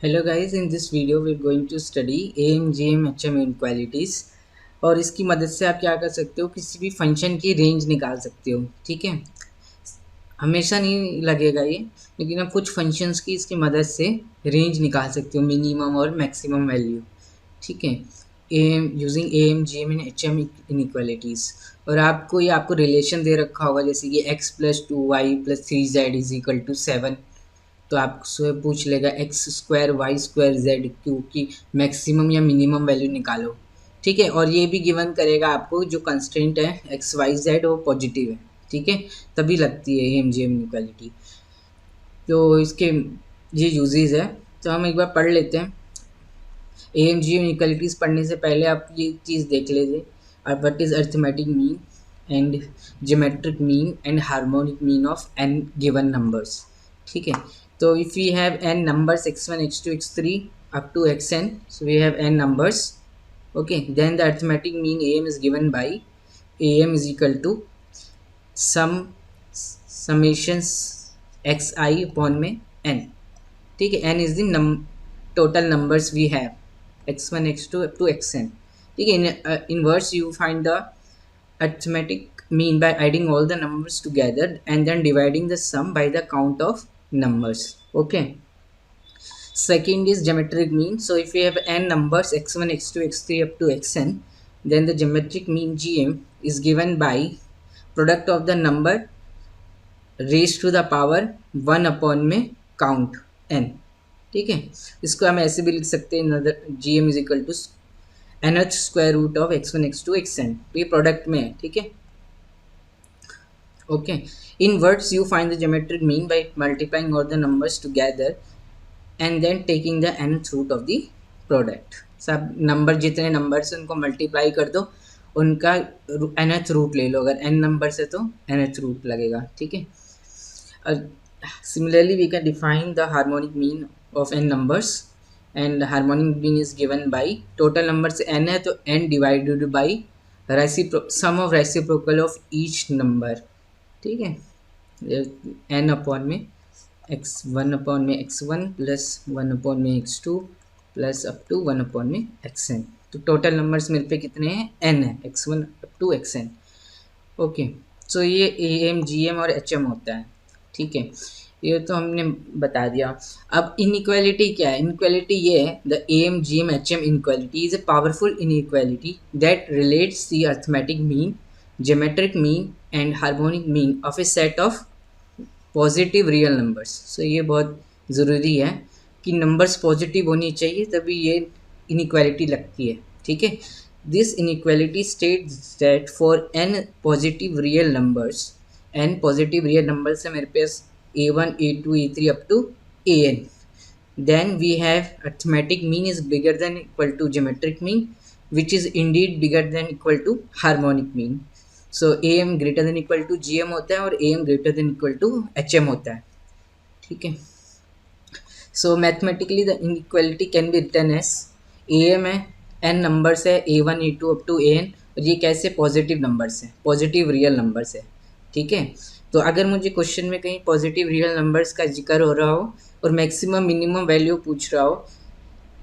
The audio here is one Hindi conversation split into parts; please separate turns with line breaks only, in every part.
Hello guys, in this video we are going to study M G M H M inequalities. और इसकी मदद से आप क्या कर सकते हो, किसी भी फंक्शन की रेंज निकाल सकते हो। ठीक है, हमेशा नहीं लगेगा ये, लेकिन आप कुछ फंक्शंस की इसकी मदद से रेंज निकाल सकते हो, मिनिमम और मैक्सिमम वैल्यू। ठीक है, M using A M G M and H M inequalities. और आपको रिलेशन दे रखा होगा, जैसे कि x plus two y plus three z is equal to seven. तो आपसे पूछ लेगा x square y square z cube की मैक्सिमम या मिनिमम वैल्यू निकालो। ठीक है, और ये भी गिवन करेगा आपको जो कंस्टेंट है एक्स वाई जेड वो पॉजिटिव है। ठीक है, तभी लगती है एम जी एम इनक्वालिटी। तो इसके ये यूजेस है, तो हम एक बार पढ़ लेते हैं। A M G M inequalities पढ़ने से पहले आप ये चीज़ देख लीजिए, और what is arithmetic mean and geometric mean and harmonic mean of n given numbers. ठीक है, so if we have n numbers x1 x2 x3 up to xn, so we have n numbers. Okay, then the arithmetic mean am is given by am is equal to sum summations xi upon में n. ठीक है, n is the total numbers we have x1 x2 up to xn. ठीक है, in verse you find the arithmetic mean by adding all the numbers together and then dividing the sum by the count of numbers. Okay, second is geometric mean. So if we have n numbers x1 x2 x3 up to xn, then the geometric mean gm is given by product of the number raised to the power 1 upon में count n. ठीक है, इसको हम ऐसे भी लिख सकते हैं, G M is equal to nth square root of x1 x2 xn। तो ये प्रोडक्ट में है। ठीक है, okay. In words you find the geometric mean by multiplying all the numbers together and then taking the nth root of the product. सब नंबर जितने नंबर्स उनको मल्टीप्लाई कर दो, उनका nth रूट ले लो। अगर n नंबर है तो nth रूट लगेगा। ठीक है, similarly we can define the harmonic mean of n numbers, and harmonic mean is given by total numbers n है तो n divided by sum of reciprocal of each number। ठीक है, n अपॉन में x1 अपॉन में x1 प्लस 1 अपॉन में x2 plus up to 1 upon में xn। तो टोटल नंबर्स मेरे पे कितने हैं, n है, x1 up to xn। Okay, so ये am gm और hm होता है। ठीक है, ये तो हमने बता दिया। अब इनइक्वालिटी क्या है, इनइक्वालिटी ये है, the am gm hm inequality is a powerful inequality that relates the arithmetic mean, geometric mean and harmonic mean of a set of positive real numbers. So ये बहुत ज़रूरी है कि नंबर्स पॉजिटिव होनी चाहिए, तभी ये इनइक्वालिटी लगती है। ठीक है, this inequality states that for n positive real numbers, n positive real numbers है मेरे पास a1 a2 a3 up to an, then we have arithmetic mean is bigger than equal to geometric mean, which is indeed bigger than equal to harmonic mean. So A M greater than equal to G M होता है और A M greater than equal to H M होता है। ठीक है, so mathematically the inequality can be written as, A M है, एन नंबर्स है a one A two up to A n, और ये कैसे पॉजिटिव नंबर्स है, पॉजिटिव रियल नंबर्स है। ठीक है, तो अगर मुझे क्वेश्चन में कहीं पॉजिटिव रियल नंबर्स का जिक्र हो रहा हो और मैक्सिमम मिनिमम वैल्यू पूछ रहा हो,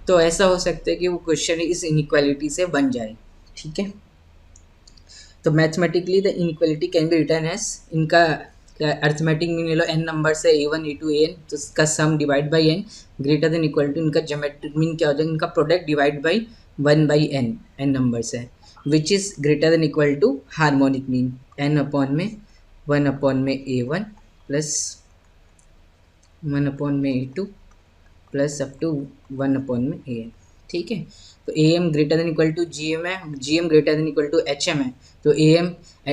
तो ऐसा हो सकता है कि वो क्वेश्चन इस इनइक्वालिटी से बन जाए। ठीक है, तो mathematically the inequality can be written as, इनका अर्थमेटिक मीन ले लो, एन नंबर से a one A two A n, तो इसका sum divide by n greater than equal to, इनका ज्योमेट्रिक मीन क्या हो जाएगा, इनका product divide by 1 by n, n numbers है, which is greater than equal to harmonic mean, n upon में 1 अपॉन में ए वन प्लस 1 अपॉन में a two plus up to 1 upon में ए एन। ठीक है, तो A M greater than equal to G M है, G M greater than equal to H M है, तो A M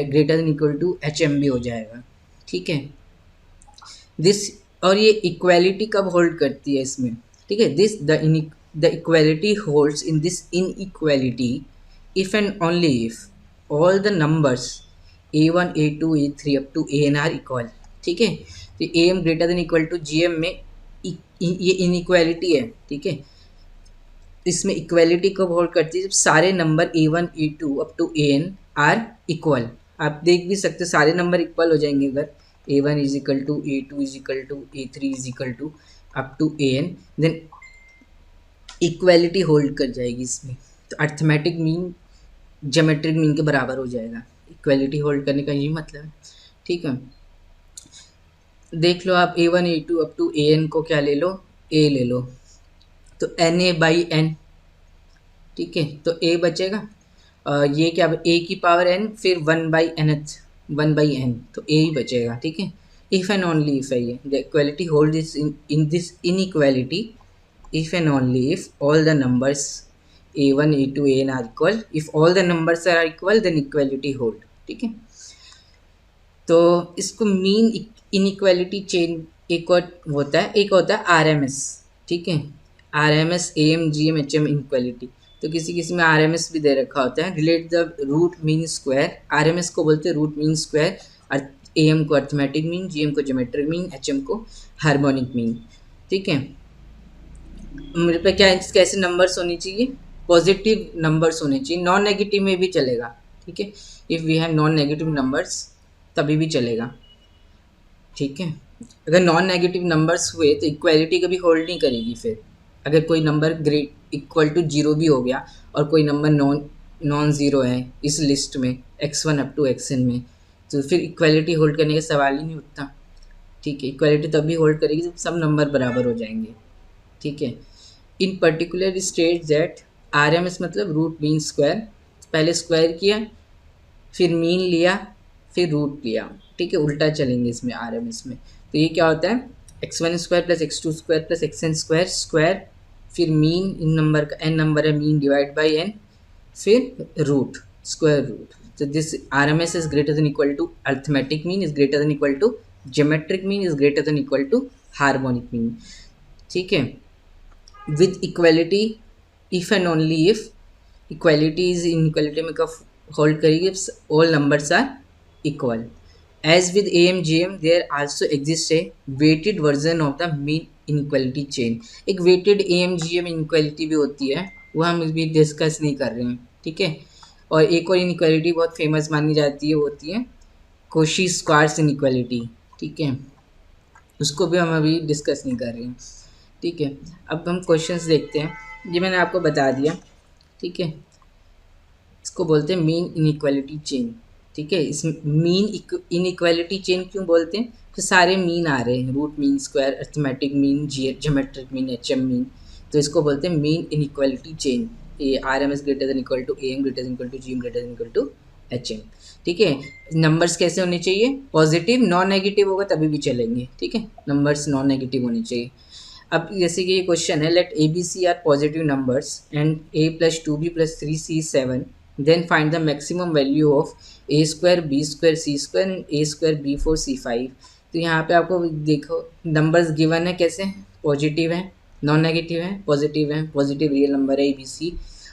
greater than equal to H M भी हो जाएगा। ठीक है, दिस, और ये इक्वालिटी कब होल्ड करती है इसमें। ठीक है, this the equality holds in this inequality if and only if all the numbers A one A two A three up to A N are equal. ठीक है, तो A M greater than equal to G M में ये इनइक्वालिटी है। ठीक है, इसमें इक्वालिटी कब होल्ड करती है, जब सारे number A one A two up to A N are equal. आप देख भी सकते हो सारे नंबर इक्वल हो जाएंगे, अगर a one is equal to a two is equal to A three is equal to up to A n, then equality hold कर जाएगी इसमें, तो अर्थमेटिक मीन ज्योमेट्रिक मीन के बराबर हो जाएगा। इक्वालिटी होल्ड करने का ये मतलब है, ठीक है। देख लो आप A1 A2 up to AN को क्या ले लो, A ले लो, तो NA/N, ठीक है। तो A बचेगा, ये क्या, A की पावर n, फिर 1/nth 1/n, तो A ही बचेगा, ठीक है। इफ़ एंड ओनली इफ है ये, the equality hold this in this inequality if and only if all the numbers a1 a2 an are equal, if all the numbers are equal then equality hold, ठीक है। तो इसको मीन इनइक्वालिटी चेन एक और होता है, एक होता है आरएमएस, ठीक है। RMS M GM HM inequality, तो किसी किसी में आरएमएस भी दे रखा होता है। Relate the root mean square, RMS को बोलते हैं रूट मीन स्क्वायर, एम को अर्थमेटिक मीन, जीएम को ज्योमेट्रिक मीन, एचएम को हार्मोनिक मीन, ठीक है। मेरे पे क्या कैसे नंबर्स होने चाहिए, पॉजिटिव नंबर्स होने चाहिए, नॉन नेगेटिव में भी चलेगा, ठीक है। If we have non negative numbers तभी भी चलेगा, ठीक है। अगर नॉन नेगेटिव नंबर्स हुए तो इक्वालिटी कभी होल्ड नहीं करेगी। फिर अगर कोई number great equal to zero भी हो गया और कोई नंबर नॉन नॉन ज़ीरो है इस लिस्ट में x1 अप टू xn में, तो फिर इक्वालिटी होल्ड करने का सवाल ही नहीं उठता, ठीक है। इक्वालिटी तभी होल्ड करेगी जब सब नंबर बराबर हो जाएंगे, ठीक है। In particular state that RMS मतलब रूट मीन स्क्वायर, पहले स्क्वायर किया फिर मीन लिया फिर रूट लिया, ठीक है। उल्टा चलेंगे इसमें RMS में, तो ये क्या होता है x1 square plus x2 square plus xn square square, फिर मीन इन नंबर का n नंबर है, मीन डिवाइड बाई n, फिर रूट स्क्वायर रूट। तो this RMS is greater than equal to arithmetic mean is greater than equal to geometric mean is greater than equal to harmonic mean, ठीक है। with equality if and only if equality is inequality में कब होल्ड करेगी, all numbers are equal। as with AMGM there also exists a weighted version of the mean inequality chain, एक weighted AMGM inequality भी होती है, वो हम भी डिस्कस नहीं कर रहे हैं, ठीक है। और एक और इनइक्वालिटी बहुत फेमस मानी जाती है, वो होती है कोशी-स्क्वार्ट्ज इनइक्वालिटी, ठीक है। उसको भी हम अभी डिस्कस नहीं कर रहे हैं, ठीक है। अब हम क्वेश्चंस देखते हैं, ये मैंने आपको बता दिया, ठीक है। इसको बोलते हैं मीन इनइक्वालिटी चेन, ठीक है। इस मीन इनइक्वालिटी चेन क्यों बोलते हैं, तो सारे मीन आ रहे हैं, root mean square arithmetic mean geometric mean HM mean, तो इसको बोलते हैं मीन इनइक्वालिटी चेन। ये RMS greater than equal to AM greater than equal to GM greater than equal to HM, ठीक है। नंबर्स कैसे होने चाहिए, पॉजिटिव, नॉन नेगेटिव होगा तभी भी चलेंगे, ठीक है। नंबर्स नॉन नेगेटिव होने चाहिए। अब जैसे कि ये क्वेश्चन है, let ABC are positive numbers and A + 2B + 3C 7, then find the maximum value of A square B square C square and A square B4 C5। तो यहाँ पे आपको देखो नंबर्स गिवन है, कैसे पॉजिटिव है, नॉन नेगेटिव है, पॉजिटिव रियल नंबर है ABC,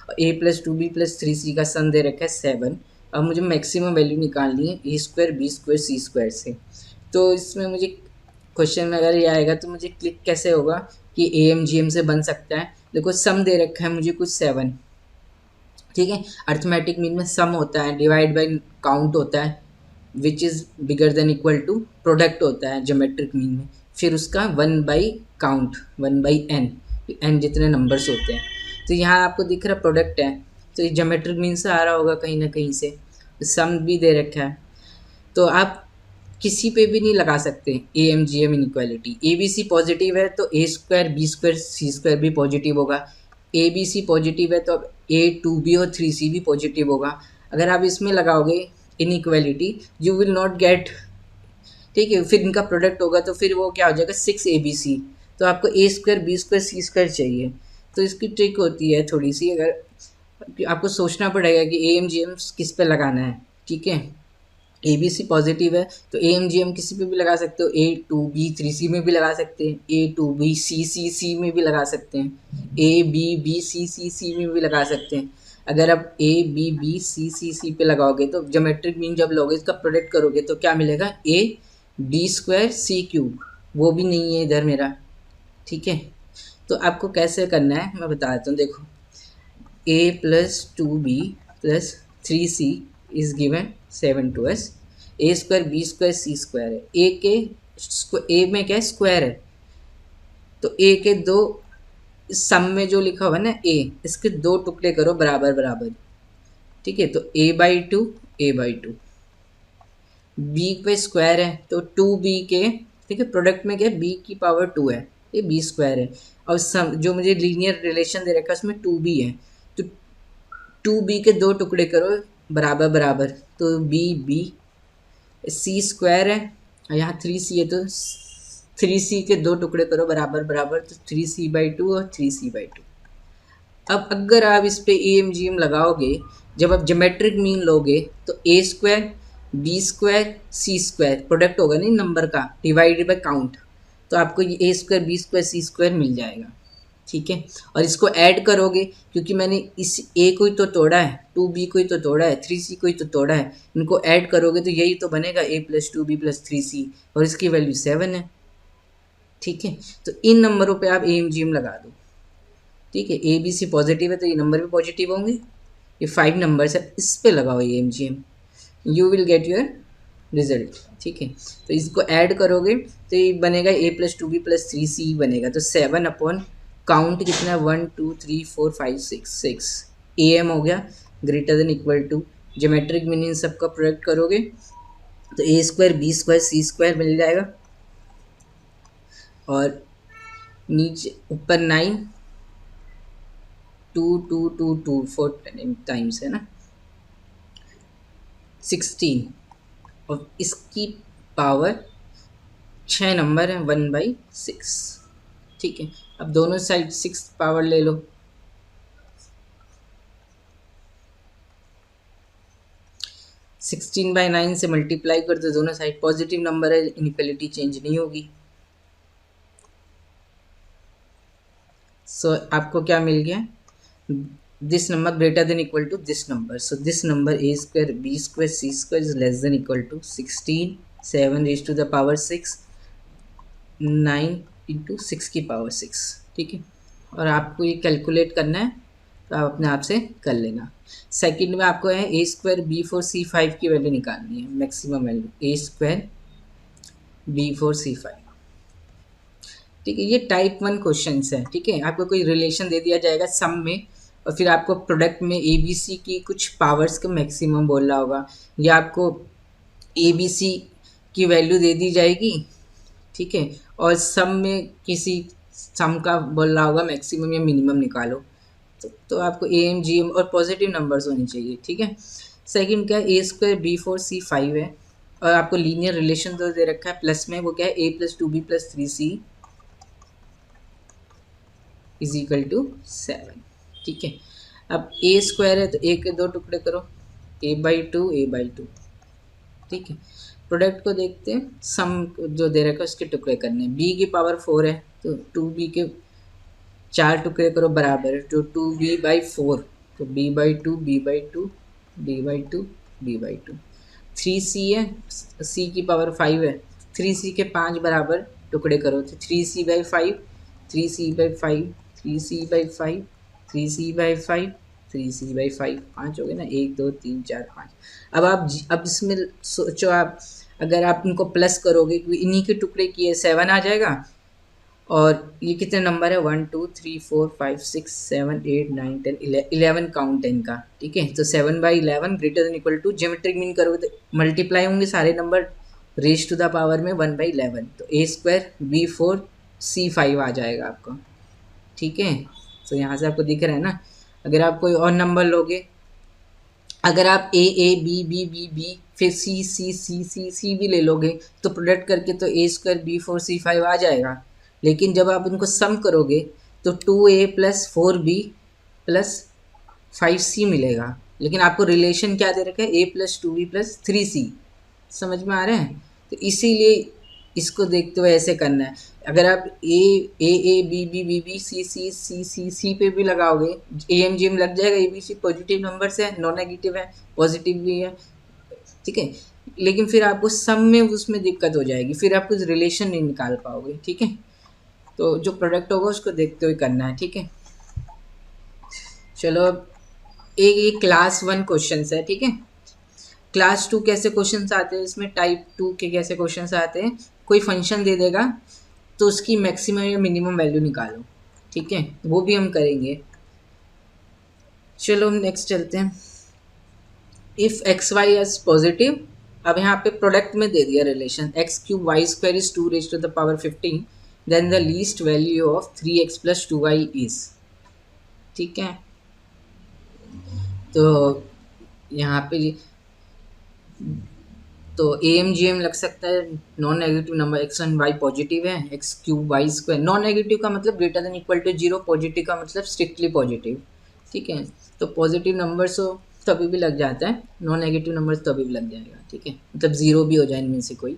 और A + 2B + 3C का सन दे रखा है 7। अब मुझे मैक्सिमम वैल्यू निकालनी है A square B square C square से। तो इसमें मुझे क्वेश्चन में अगर ये आएगा तो मुझे क्लिक कैसे होगा कि AMGM से बन सकता है। देखो सम दे रखा है मुझे कुछ 7, ठीक है। अर्थमेटिक मीन में सम होता है, डिवाइड बाय काउंट होता है, which is bigger than equal to product होता है ज्योमेट्रिक मीन में, फिर उसका 1/काउंट 1/n, n जितने नंबर्स होते हैं। तो यहाँ आपको दिख रहा प्रोडक्ट है, तो ये ज्योमेट्रिक मीन से आ रहा होगा कहीं ना कहीं से, सम भी दे रखा है। तो आप किसी पे भी नहीं लगा सकते AMGM इनइक्वालिटी। ABC पॉजिटिव है तो A square B square C square भी पॉजिटिव होगा, ABC पॉजिटिव है तो अब A 2B और 3C भी पॉजिटिव होगा। अगर आप इसमें लगाओगे inequality you will not gate, ठीक है। फिर इनका प्रोडक्ट होगा तो फिर वो क्या हो जाएगा 6ABC, तो आपको A square B square C square चाहिए। तो इसकी ट्रिक होती है थोड़ी सी, अगर आपको सोचना पड़ेगा कि AMGM किस पे लगाना है, ठीक है। ABC पॉजिटिव है तो AMGM किसी पे भी लगा सकते हो, A 2B 3C में भी लगा सकते हैं, A 2B C में भी लगा सकते हैं, A B B C में भी लगा सकते हैं। अगर आप A B B C पे लगाओगे तो ज्योमेट्रिक मीन जब लोगे इसका प्रोडक्ट करोगे तो क्या मिलेगा, A B square C cube, वो भी नहीं है इधर मेरा, ठीक है। तो आपको कैसे करना है मैं बता देता हूँ, देखो A + 2B + 3C is given 7 to us, A square B square C square है, A में क्या है स्क्वायर है, तो A के 2 इस सम में जो लिखा हुआ है ना ए, इसके दो टुकड़े करो बराबर बराबर, ठीक है। तो a/2 a/2, बी पे स्क्वायर है तो 2b के, ठीक है, प्रोडक्ट में क्या है, b की पावर 2 है, ये b स्क्वायर है। और सम जो मुझे लीनियर रिलेशन दे रखा है उसमें 2b है, तो 2b के दो टुकड़े करो बराबर बराबर, तो b c स्क्वायर है और यहाँ 3c है, तो 3c के दो टुकड़े करो बराबर बराबर, तो 3c/2 और 3c/2। अब अगर आप इस पे AMGM लगाओगे, जब आप ज्योमेट्रिक मीन लोगे तो a square b square c square product होगा नहीं नंबर का, डिवाइडेड बाय काउंट, तो आपको ये a square b square c square मिल जाएगा, ठीक है। और इसको ऐड करोगे, क्योंकि मैंने इस a को ही तो तोड़ा है, 2b को ही तो तोड़ा है, 3c को ही तो तोड़ा है, इनको ऐड करोगे तो यही तो बनेगा a + 2b + 3c, और इसकी वैल्यू 7 है, ठीक है। तो इन नंबरों पे आप AMGM लगा दो, ठीक है। ABC पॉजिटिव है तो ये नंबर भी पॉजिटिव होंगे, ये 5 नंबर्स है, इस पे लगाओ AMGM, you will get your result, ठीक है। तो इसको ऐड करोगे तो ये बनेगा a + 2b + 3c बनेगा, तो 7 अपॉन काउंट कितना, 1 2 3 4 5 6 AM हो गया, greater than equal to, geometric meaning सबका प्रोडक्ट करोगे तो a square b square c square मिल जाएगा, और नीचे ऊपर 9 2 2 2 2 4 टाइम्स है ना, 16, और इसकी पावर 6 नंबर है, 1/6, ठीक है। अब दोनों साइड 6 पावर ले लो, 16/9 से मल्टीप्लाई कर दो, दोनों साइड पॉजिटिव नंबर है, इनइक्वालिटी चेंज नहीं होगी। सो आपको क्या मिल गया, this number greater than equal to this number, so this number a square b square c square is less than equal to 16, 7 raised to the power 6, 9 into 6 की पावर 6, ठीक है। और आपको ये कैलकुलेट करना है तो आप अपने आप से कर लेना। सेकंड में आपको है a² b4 c5 की वैल्यू निकालनी है, maximum value a² b4 c5, ठीक है। ये टाइप 1 क्वेश्चन है, ठीक है। आपको कोई रिलेशन दे दिया जाएगा सम में, और फिर आपको प्रोडक्ट में ABC की कुछ पावर्स का मैक्सिमम बोल रहा होगा, या आपको ABC की वैल्यू दे दी जाएगी, ठीक है, और सम में किसी सम का बोल रहा होगा मैक्सिमम या मिनिमम निकालो, तो आपको AMGM और पॉजिटिव नंबर्स होनी चाहिए, ठीक है। सेकंड क्या है, a² b4 c5 है, और आपको लीनियर रिलेशन तो दे रखा है प्लस में, वो क्या है a + 2b + 3c = 7, ठीक है। अब a² है तो a के दो टुकड़े करो, a/2 a/2, ठीक है। प्रोडक्ट को देखते हैं, सम जो दे रखा है उसके टुकड़े करने हैं, b की पावर 4 है तो 2b के 4 टुकड़े करो बराबर, तो 2b/4, तो b/2 b/2 b/2 b/2, 3c है, c की पावर 5 है, 3c के 5 बराबर टुकड़े करो, तो 3c/5 3c/5 3c/5 3c/5 3c/5, 5 हो गए ना, 1 2 3 4 5। अब इसमें सोचो, आप अगर आप इनको प्लस करोगे, क्योंकि इन्हीं के टुकड़े किए 7 आ जाएगा, और ये कितने नंबर है, 1 2 3 4 5 6 7 8 9 10 11 काउंट है इनका, ठीक है। तो 7/11 greater than equal to, geometric mean करोगे तो मल्टीप्लाई होंगे सारे number raise to the power में 1/11, तो a² b4 c5 आ जाएगा आपका, ठीक है। तो यहाँ से आपको दिख रहा है ना। अगर आप कोई और नंबर लोगे, अगर आप a b b b b फिर c c c c c भी ले लोगे तो प्रोडक्ट करके तो a² b4 c5 आ जाएगा, लेकिन जब आप उनको सम करोगे तो 2a + 4b + 5c मिलेगा, लेकिन आपको रिलेशन क्या दे रखा है, a + 2b + 3c, समझ में आ रहा है। तो इसीलिए इसको देखते हुए ऐसे करना है। अगर आप a b b b b c c c c c पे भी लगाओगे, AMGM लग जाएगा, ABC पॉजिटिव नंबर्स है, नॉन नेगेटिव है, पॉजिटिव भी है, ठीक है। लेकिन फिर आपको सम में उसमें दिक्कत हो जाएगी, फिर आप कुछ रिलेशन नहीं निकाल पाओगे, ठीक है। तो जो प्रोडक्ट होगा उसको देखते हुए करना है, ठीक है। चलो अब ये क्लास 1 क्वेश्चन है, ठीक है। क्लास 2 कैसे क्वेश्चन आते हैं, इसमें टाइप 2 के कैसे क्वेश्चन आते हैं, कोई फंक्शन दे देगा तो उसकी मैक्सिमम या मिनिमम वैल्यू निकालो, ठीक है, वो भी हम करेंगे। चलो हम नेक्स्ट चलते हैं। If x y is positive, अब यहाँ पे प्रोडक्ट में दे दिया relation x cube y square is 2 raise to the power 15, then the least value of 3x plus 2y is. ठीक है, तो यहाँ पे तो ए एम जी एम लग सकता है। Non negative number x and y positive है, x cube y square, non negative का मतलब greater than equal to zero, positive का मतलब स्ट्रिक्टली पॉजिटिव। ठीक है, तो पॉजिटिव नंबर्स हो तभी भी लग जाता है, नॉन नेगेटिव नंबर्स तभी भी लग जाएगा। ठीक है, मतलब जीरो भी हो जाए इनमें से कोई।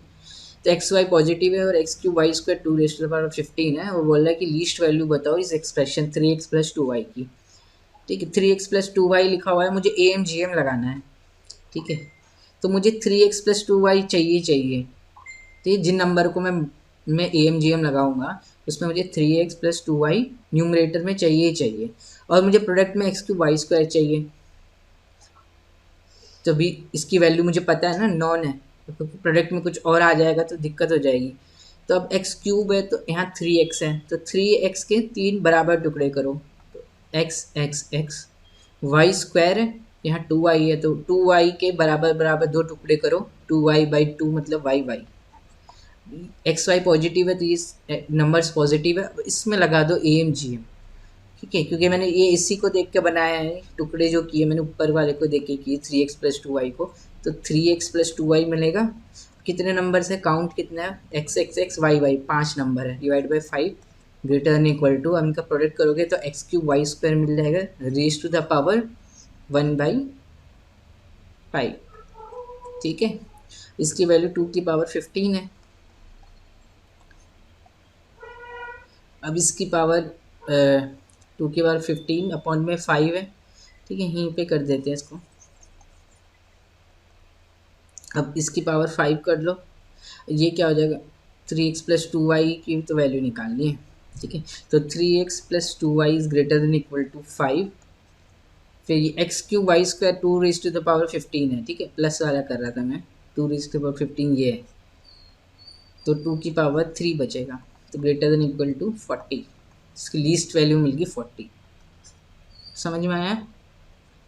तो एक्स वाई पॉजिटिव है और x cube y square 2 raise to the power 15 है। वो बोल रहा है कि लीस्ट वैल्यू बताओ इस एक्सप्रेशन 3x प्लस 2y की। ठीक है, 3x प्लस 2y लिखा हुआ है, मुझे ए एम जी एम लगाना है। ठीक है, तो मुझे 3x प्लस 2y चाहिए। तो ये जिन नंबर को मैं ए एम जी एम लगाऊंगा उसमें मुझे 3x प्लस 2y न्यूमरेटर में चाहिए ही चाहिए, और मुझे प्रोडक्ट में एक्स क्यूब वाई स्क्वायर चाहिए। तो भी इसकी वैल्यू मुझे पता है ना, नॉन है, क्योंकि प्रोडक्ट में कुछ और आ जाएगा तो दिक्कत हो जाएगी। तो अब एक्स क्यूब है तो यहाँ 3x है, तो 3x के 3 बराबर टुकड़े करो, तो x x x. Y square है, यहाँ 2y है तो 2y के बराबर बराबर 2 टुकड़े करो, 2y/2 मतलब y। एक्स वाई पॉजिटिव है तो ये नंबर्स पॉजिटिव है, इसमें लगा दो ए एम जी एम। ठीक है, क्योंकि मैंने ये इसी को देख के बनाया है, टुकड़े जो किए मैंने ऊपर वाले को देख के किए 3x प्लस 2y को, तो 3x प्लस 2y मिलेगा। कितने नंबर है, काउंट कितना है, x x x y y 5 number है, divide by 5 greater than equal to, अब इनका प्रोडक्ट करोगे तो एक्स क्यूब वाई स्क्वायर मिल जाएगा रेज टू द पावर 1/5। ठीक है, इसकी वैल्यू 2 की पावर 15 है। अब इसकी पावर 2 की पावर 15 अपॉन में 5 है। ठीक है, यहीं पे कर देते हैं इसको। अब इसकी पावर 5 कर लो, ये क्या हो जाएगा, 3x प्लस 2y की तो वैल्यू निकालनी है। ठीक है, तो 3x plus 2y is greater than equal to 5। फिर ये x cube y square 2 raise to the power 15 है। ठीक है, प्लस वाला कर रहा था मैं, 2 रेज टू द पावर 15 ये है, तो 2 की पावर 3 बचेगा, तो ग्रेटर देन इक्वल टू 40। इसकी लीस्ट वैल्यू मिल गई 40। समझ में आया?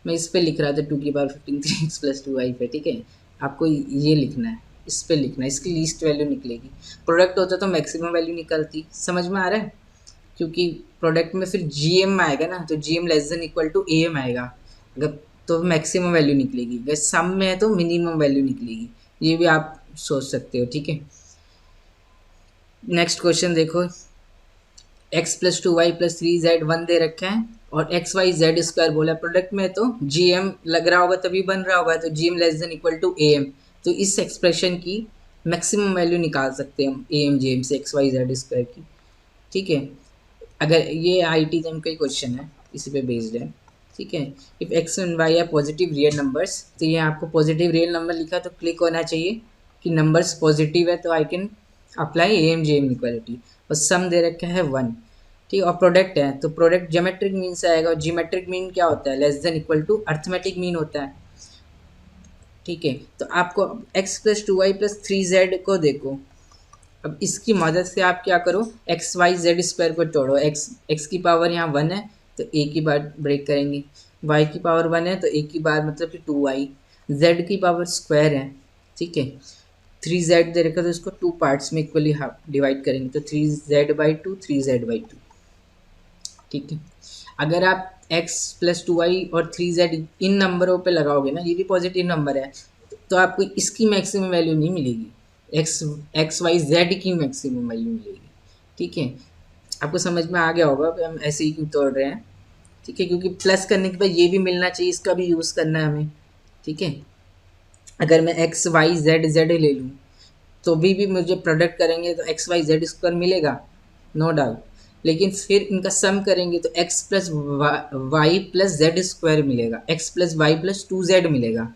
मैं इस पे लिख रहा था 2 की पावर 15 3x प्लस 2y पे। ठीक है, आपको ये लिखना है, इस पे लिखना है, इसकी लीस्ट वैल्यू निकलेगी। प्रोडक्ट होता तो मैक्सिमम वैल्यू निकलती। समझ में आ रहा है? क्योंकि प्रोडक्ट में फिर जी एम आएगा ना, तो G M less than equal to A M आएगा, अगर तो मैक्सिमम वैल्यू निकलेगी, अगर सम में है तो मिनिमम वैल्यू निकलेगी। ये भी आप सोच सकते हो। ठीक है, नेक्स्ट क्वेश्चन देखो, x plus 2y plus 3z 1 दे रखा है और एक्स वाई जेड स्क्वायर बोला, प्रोडक्ट में तो जी एम लग रहा होगा तभी बन रहा होगा, तो G M less than equal to A M. तो इस एक्सप्रेशन की मैक्सिमम वैल्यू निकाल सकते हैं हम ए एम जी एम से एक्स वाई जेड स्क्वायर की। ठीक है, अगर ये आई टी एम का ही क्वेश्चन है, इसी पे बेस्ड है। ठीक है, if x and y are positive real numbers, तो ये आपको पॉजिटिव रियल नंबर लिखा तो क्लिक होना चाहिए कि नंबर्स पॉजिटिव है, तो I can apply A M G M equality. और सम दे रखा है 1। ठीक, और प्रोडक्ट है तो प्रोडक्ट ज्योमेट्रिक मीन से आएगा, और जियोमेट्रिक मीन क्या होता है, less than equal to arithmetic mean होता है। ठीक है, तो आपको x plus 2y plus 3z को देखो, अब इसकी मदद से आप क्या करो, एक्स वाई जेड स्क्वायर को तोड़ो। एक्स की पावर यहाँ 1 है तो ए की बार ब्रेक करेंगे, वाई की पावर 1 है तो ए की बार मतलब कि 2y, जेड की पावर स्क्वायर है। ठीक है, 3z दे रखा तो इसको 2 पार्ट्स में इक्वली हाफ डिवाइड करेंगे, तो 3z/2 3z/2। ठीक है, अगर आप x प्लस 2y और 3z इन नंबरों पे लगाओगे ना, ये भी पॉजिटिव नंबर है, तो आपको इसकी मैक्सिमम वैल्यू नहीं मिलेगी, एक्स वाई जेड की मैक्सिमम वैल्यू मिलेगी। ठीक है, आपको समझ में आ गया होगा कि हम ऐसे ही क्यों तोड़ रहे हैं। ठीक है, क्योंकि प्लस करने के बाद ये भी मिलना चाहिए, इसका भी यूज़ करना है हमें। ठीक है, अगर मैं एक्स वाई जेड जेड ले लूँ तो भी मुझे प्रोडक्ट करेंगे तो एक्स वाई जेड स्क्वायर मिलेगा, नो डाउट। लेकिन फिर इनका सम करेंगे तो x plus y plus z square मिलेगा, x plus y plus 2z मिलेगा,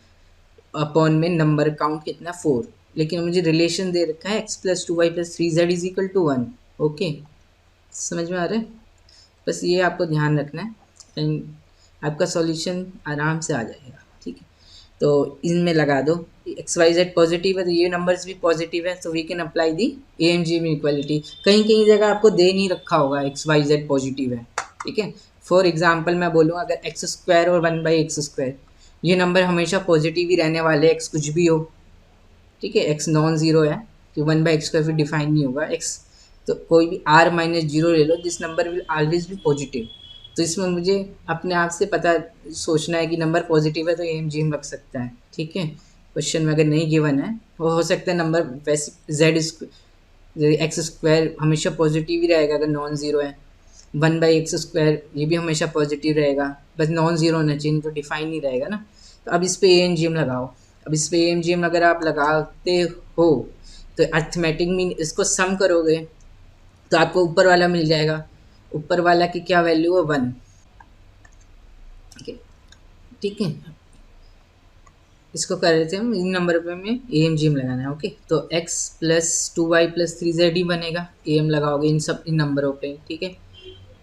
अपॉन में नंबर काउंट कितना 4। लेकिन मुझे रिलेशन दे रखा है x plus 2y plus 3z is equal to 1। Okay, समझ में आ रहा है? बस ये आपको ध्यान रखना है, आपका सॉल्यूशन आराम से आ जाएगा। ठीक है, तो इनमें लगा दो एक्स वाई जेड पॉजिटिव है तो ये नंबर्स भी पॉजिटिव है, तो we can apply the A M G M equality. कहीं कहीं जगह आपको दे नहीं रखा होगा एक्स वाई जेड पॉजिटिव है, ठीक है। फॉर एग्जाम्पल मैं बोलूँ अगर एक्स स्क्वायर और 1/x², ये नंबर हमेशा पॉजिटिव ही रहने वाले, एक्स कुछ भी हो, ठीक है। एक्स नॉन ज़ीरो है तो 1/x² फिर डिफाइन नहीं होगा एक्स, तो कोई भी r-0 ले लो, this number will always be positive. तो इसमें मुझे अपने आप से पता सोचना है कि नंबर पॉजिटिव है तो एम जी एम रख सकता है, ठीक है। क्वेश्चन में अगर नहीं गिवन है वो हो सकता है नंबर वैसे जेड एक्स स्क्वायर हमेशा पॉजिटिव ही रहेगा अगर नॉन ज़ीरो है, 1/x² ये भी हमेशा पॉजिटिव रहेगा, बस नॉन ज़ीरो होना चाहिए तो डिफाइन नहीं रहेगा ना। तो अब इस पे ए एन जी एम लगाओ। अब इस पे ए एन जी एम अगर आप लगाते हो तो अर्थमेटिक मीन इसको सम करोगे तो आपको ऊपर वाला मिल जाएगा, ऊपर वाला की क्या वैल्यू है 1, ठीक है, ठीक है। इसको कर रहे थे हम, इन नंबर पे हमें ए एम जी एम लगाना है, ओके। तो x प्लस 2y+3z ही बनेगा, ए एम लगाओगे इन नंबरों पे, ठीक है।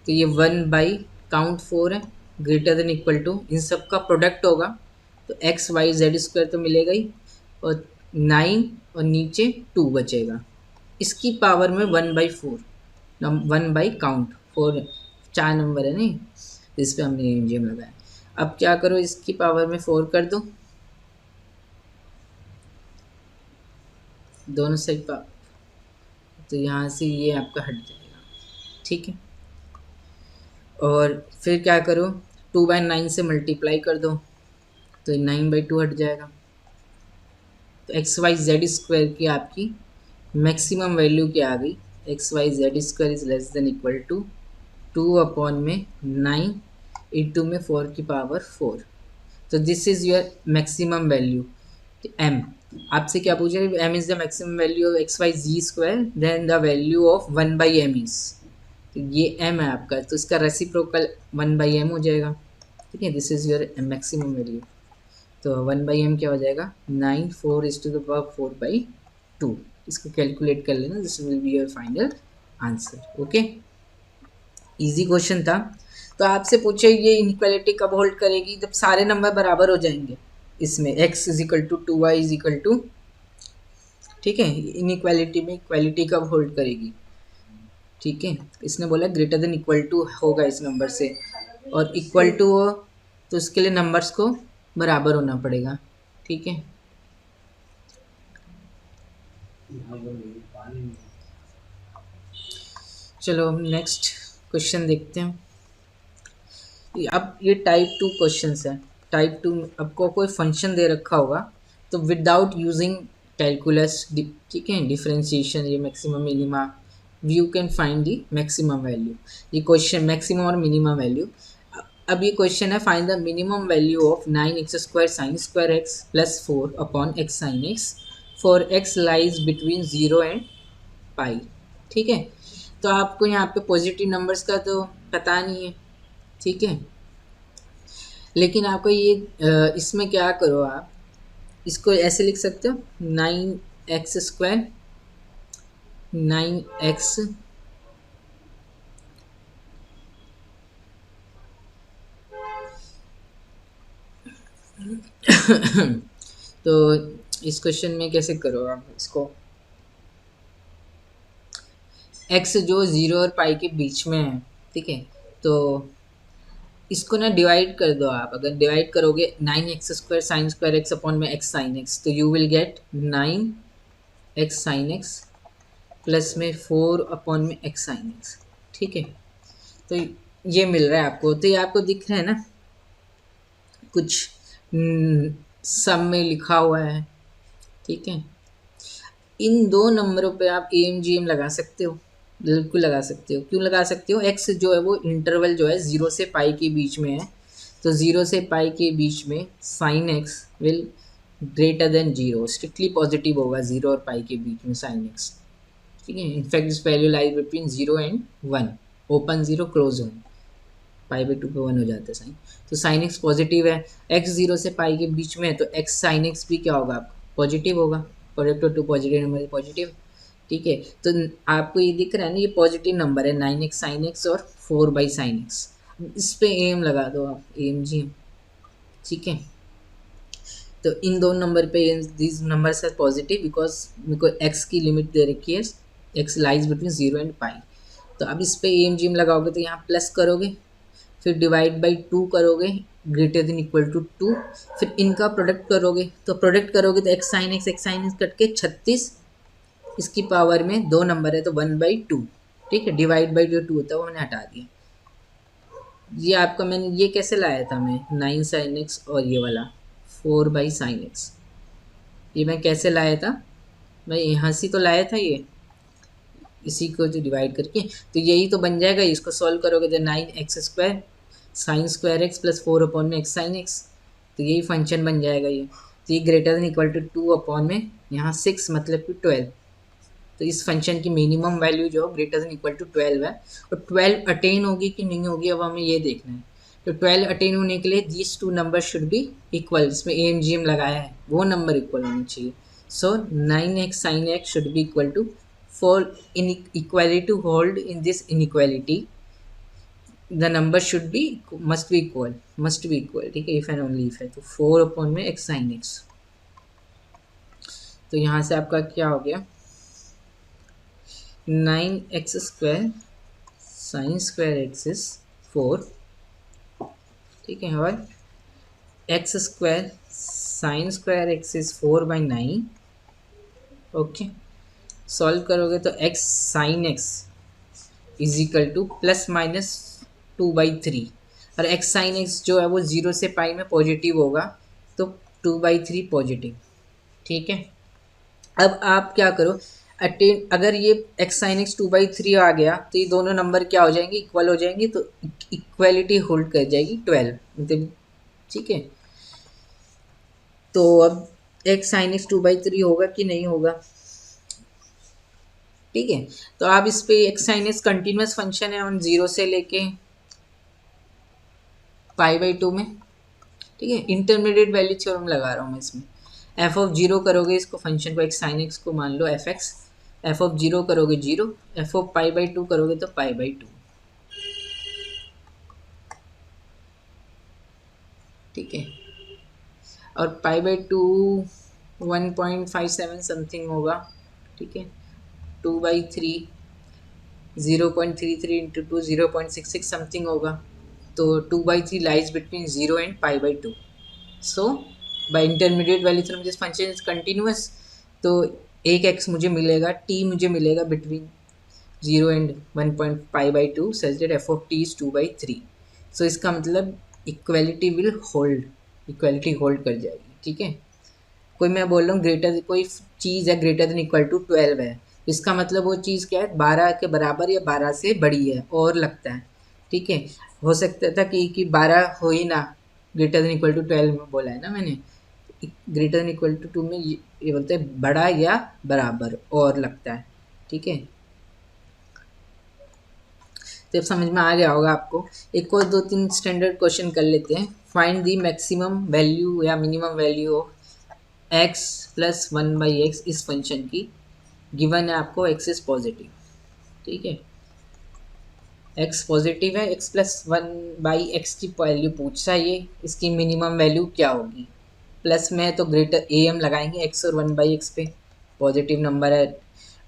तो ये 1/काउंट 4 है ग्रेटर देन इक्वल टू, इन सब का प्रोडक्ट होगा तो x y z² तो मिलेगा ही, और 9 और नीचे 2 बचेगा, इसकी पावर में 1/4, 1/काउंट 4, 4 नंबर है नहीं, इस पे हमने एम जी एम लगाया। अब क्या करो, इसकी पावर में 4 कर दो, दोनों साइड पावर, तो यहाँ से ये आपका हट जाएगा, ठीक है। और फिर क्या करो, 2/9 से मल्टीप्लाई कर दो तो 9/2 हट जाएगा। तो XYZ² की आपकी मैक्सिमम वैल्यू क्या आ गई, XYZ² is less than equal to 2/9 into में 4 की पावर 4। तो this is your maximum value m। आपसे क्या पूछ रहे हैं, m is the maximum value of XYZ², then the value of 1/m is, तो ये m है आपका, तो इसका रेसिप्रोकल 1/m हो जाएगा, ठीक है। This is your maximum value, तो 1/m क्या हो जाएगा 9, 4 4/2। इसको कैलकुलेट कर लेना, this will be your final answer, okay. Easy question था। तो आपसे पूछे ये इनइक्वालिटी कब होल्ड करेगी, जब सारे नंबर बराबर हो जाएंगे, इसमें x = 2 y = 2, ठीक है। इनइक्वालिटी में इक्वालिटी कब होल्ड करेगी, ठीक है। इसने बोला ग्रेटर देन इक्वल टू होगा इस नंबर से, और इक्वल टू हो तो उसके लिए नंबर्स को बराबर होना पड़ेगा, ठीक है। चलो हम नेक्स्ट क्वेश्चन देखते हैं। अब ये टाइप 2 क्वेश्चंस है। टाइप 2 आपको कोई फंक्शन दे रखा होगा तो विदाउट यूजिंग कैलकुलस, ठीक है, डिफरेंशिएशन, ये maximum minima, you can find the maximum value. ये क्वेश्चन मैक्सिमम और मिनिमम वैल्यू। अब ये क्वेश्चन है find the minimum value of 9x² sin² x plus 4 upon x sin x for x lies between 0 and पाई, ठीक है। तो आपको यहाँ पे पॉजिटिव नंबर्स का तो पता नहीं है, ठीक है, लेकिन आपको ये इसमें क्या करो, आप इसको ऐसे लिख सकते हो 9x², 9x तो इस क्वेश्चन में कैसे करो आप इसको, x जो 0 और पाई के बीच में है, ठीक है। तो इसको ना डिवाइड कर दो आप, अगर डिवाइड करोगे 9x² sin² x अपॉन में x sin x, तो you will gate 9x sin x plus में 4 अपॉन में x sin x, ठीक है। तो ये मिल रहा है आपको, तो ये आपको दिख रहा है ना, कुछ सम में लिखा हुआ है, ठीक है। इन दो नंबरों पे आप एम जी एम लगा सकते हो, बिल्कुल लगा सकते हो। क्यों लगा सकते हो, एक्स जो है वो इंटरवल जो है 0 से पाई के बीच में है, तो 0 से पाई के बीच में sine x will greater than 0, strictly positive होगा 0 और पाई के बीच में साइन एक्स, ठीक है। In fact this value lies between 0 and 1, open 0 close 1, π/2 पे 1 हो जाता है साइन, तो साइन एक्स पॉजिटिव है, x 0 से पाई के बीच में है तो x साइन एक्स भी क्या होगा आपका पॉजिटिव होगा, product of two positive number positive, ठीक है। तो आपको ये दिख रहा है ना, ये पॉजिटिव नंबर है 9x साइन एक्स और 4/sin x। इस पे एम लगा दो आप, एम जी, ठीक है। तो इन दोनों नंबर पे this numbers are positive because मेरे को एक्स की लिमिट दे रखी है, x lies between 0 and pi. तो अब इस पे एम जी एम लगाओगे तो यहाँ प्लस करोगे, फिर डिवाइड बाई 2 करोगे ग्रेटर देन इक्वल टू 2, फिर इनका प्रोडक्ट करोगे, तो प्रोडक्ट करोगे तो एक्स साइन एक्स कट के 36, इसकी पावर में 2 नंबर है तो 1/2, ठीक है। डिवाइड बाई जो 2 होता है वो मैंने हटा दिया। ये आपका मैंने ये कैसे लाया था, मैं 9 साइन एक्स और ये वाला 4/sin x, ये मैं कैसे लाया था, मैं यहाँ से तो लाया था ये, इसी को जो डिवाइड करके, तो यही तो बन जाएगा। इसको सॉल्व करोगे तो 9x² sign square x plus 4 में एक्स साइन एक्स, तो यही फंक्शन बन जाएगा ये। तो ये ग्रेटर देन इक्वल टू 2 में यहाँ 6 मतलब कि 12, तो इस फंक्शन की मिनिमम वैल्यू जो ग्रेटर देन इक्वल टू 12 है। और 12 अटेन होगी कि नहीं होगी अब हमें ये देखना है। तो 12 अटेन होने के लिए these two number should be equal, जिसमें ए एम जी एम लगाया है वो नंबर इक्वल होनी चाहिए। So 9x sin x should be equal to, for inequality to hold in this inequality the number should be must be equal, ठीक है। इफ एंड ओनली इफ है तो 4 में x sin x, तो यहाँ से आपका क्या हो गया 9x² sign square x is 4, ठीक है। और x² sine square x is 4/9, okay. Solve करोगे तो x sine x is equal to plus minus 2/3, और x साइन x जो है वो 0 से पाई में पॉजिटिव होगा, तो 2/3 पॉजिटिव, ठीक है। अब आप क्या करो, अटेन अगर ये x साइन एक्स 2/3 आ गया तो ये दोनों नंबर क्या हो जाएंगे, इक्वल हो जाएंगे, तो इक्वलिटी होल्ड कर जाएगी 12, मतलब ठीक है। तो अब x साइन एक्स 2/3 होगा कि नहीं होगा, ठीक है। तो आप इस पे x sine x continuous function है ऑन 0 से लेके π/2 में, ठीक है। इंटरमीडिएट वैल्यू थ्योरम लगा रहा हूँ मैं इसमें। एफ ऑफ 0 करोगे इसको फंक्शन को x साइन एक्स को मान लो एफ एक्स, एफ ऑफ 0 करोगे 0, एफ ऑफ π/2 करोगे तो π/2, ठीक है। और π/2 1.57 समथिंग होगा, ठीक है। 2/3 0.33 इंटू 2 0.66 समथिंग होगा, तो 2/3 lies between 0 and π/2। So by intermediate value theorem this function is continuous, तो एक x मुझे मिलेगा, t मुझे मिलेगा between 0 and 1.π/2 such that f of t is 2/3। सो इसका मतलब equality will hold, equality hold कर जाएगी, ठीक है। कोई मैं बोल रहा हूँ ग्रेटर, कोई चीज़ है ग्रेटर देन इक्वल टू 12 है, इसका मतलब वो चीज़ क्या है 12 के बराबर या 12 से बड़ी है और लगता है, ठीक है। हो सकता था कि 12 हो ही ना, ग्रेटर देन इक्वल टू 12 में बोला है ना मैंने, ग्रेटर देन इक्वल टू 2 में ये बोलते हैं बड़ा या बराबर और लगता है, ठीक है। तो अब समझ में आ गया होगा आपको। एक और 2-3 स्टैंडर्ड क्वेश्चन कर लेते हैं। फाइंड दी मैक्सिमम वैल्यू या minimum value of x plus 1/x इस फंक्शन की, गिवन है आपको x इज पॉजिटिव, ठीक है। x पॉजिटिव है, x प्लस 1/x की वैल्यू पूछता है ये, इसकी मिनिमम वैल्यू क्या होगी। प्लस में तो ग्रेटर ए एम लगाएंगे x और 1/x पे, पॉजिटिव नंबर है,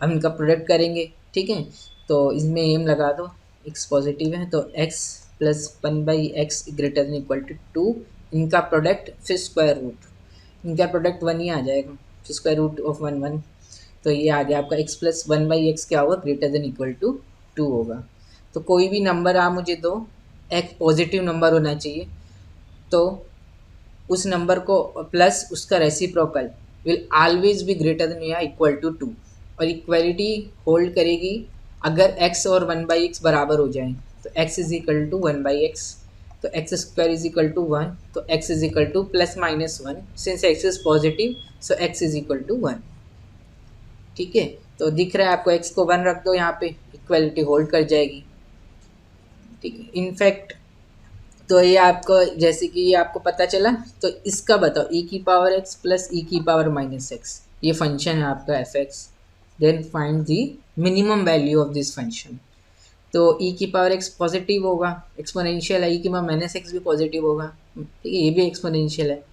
हम इनका प्रोडक्ट करेंगे, ठीक है। तो इसमें एम लगा दो, x पॉजिटिव है तो x plus 1/x greater than equal to 2, इनका प्रोडक्ट फिर स्क्वायर रूट, इनका प्रोडक्ट 1 ही आ जाएगा, फिर स्क्वायर रूट ऑफ 1 तो ये आ गया आपका x प्लस 1/x क्या होगा, ग्रेटर देन इक्वल टू 2 होगा। तो कोई भी नंबर आप मुझे दो, एक पॉजिटिव नंबर होना चाहिए, तो उस नंबर को प्लस उसका reciprocal will always B greater then या इक्वल टू 2, और इक्वलिटी होल्ड करेगी अगर x और 1/x बराबर हो जाए, तो x is equal to 1/x, तो x square is equal to 1, तो x is equal to plus minus 1, since x is positive so x is equal to 1, ठीक है। तो दिख रहा है आपको, x को 1 रख दो यहाँ पे, इक्वलिटी होल्ड कर जाएगी, ठीक है। इनफैक्ट तो ये आपको जैसे कि ये आपको पता चला, तो इसका बताओ e की पावर x प्लस e की पावर माइनस एक्स, ये फंक्शन है आपका f x, then find the minimum value of this function. तो e की पावर x पॉजिटिव होगा, एक्सपोनेंशियल है, e की पावर माइनस एक्स भी पॉजिटिव होगा, ठीक है, ये भी एक्सपोनेंशियल है,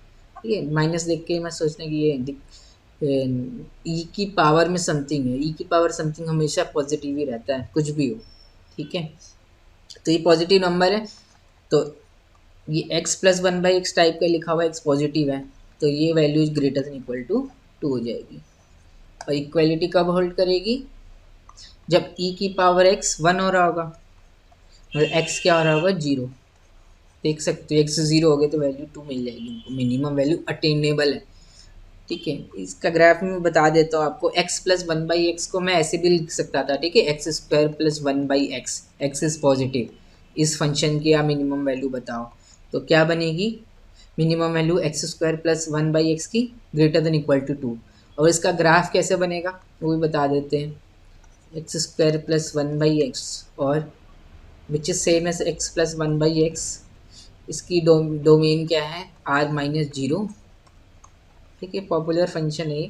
ठीक है, माइनस देख के मैं सोचने की ये ई की पावर में समथिंग है, ई की पावर समथिंग हमेशा पॉजिटिव ही रहता है कुछ भी हो। ठीक है, तो ये पॉजिटिव नंबर है, तो ये x plus one by x type का लिखा हुआ x पॉजिटिव है, तो ये value is greater than equal to two हो जाएगी। और इक्वलिटी कब होल्ड करेगी, जब e की पावर x वन हो रहा होगा और x क्या हो रहा होगा, जीरो। देख सकते हो x जीरो हो गए तो वैल्यू टू मिल जाएगी उनको, मिनिमम वैल्यू अटेनेबल है। ठीक है, इसका ग्राफ में बता देता हूँ आपको, x plus one by x को मैं ऐसे भी लिख सकता था। ठीक है, x square plus one by x, x is positive, इस फंक्शन की आप मिनिमम वैल्यू बताओ, तो क्या बनेगी, minimum value x square plus one by x की greater than equal to two. और इसका ग्राफ कैसे बनेगा वो भी बता देते हैं, x square plus one by x और which is same as x plus one by x, इसकी डोमेन क्या है, आर माइनस जीरो। ठीक है, पॉपुलर फंक्शन है,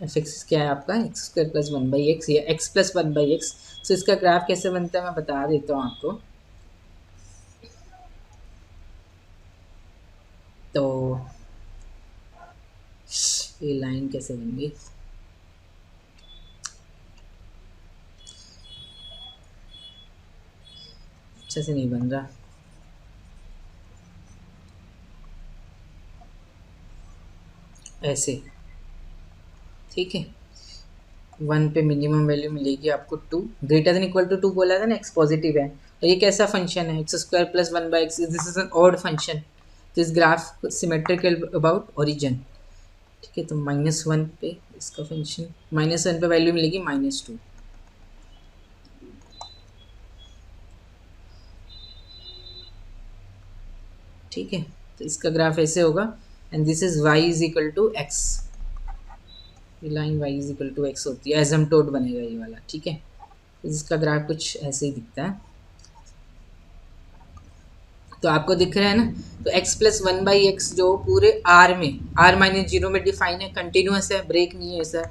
एफ एक्स क्या है आपका, x square plus one by x या x plus one by x. तो इसका ग्राफ कैसे बनता है मैं बता देता हूँ आपको। तो ये लाइन कैसे बन गई, अच्छे से नहीं बन रहा, ऐसे। ठीक है, वन पे मिनिमम वैल्यू मिलेगी आपको two, greater than equal to two बोला था ना, एक्स पॉजिटिव है, और ये कैसा फंक्शन है, x square plus one by x, this is an odd function, this graph symmetrical about origin. ठीक है, तो माइनस वन पे इसका फंक्शन, माइनस वन पे वैल्यू मिलेगी माइनस टू। ठीक है, तो इसका ग्राफ ऐसे होगा, and this is y is equal to x, ये line y is equal to x होती है, एजम्प्टोड बनेगा ये वाला। ठीक है, तो इसका ग्राफ कुछ ऐसे ही दिखता है, तो आपको दिख रहा है ना, तो x plus one by x जो पूरे r में, r माइनस जीरो में डिफाइन है, कंटिन्यूस है, ब्रेक नहीं है ऐसा,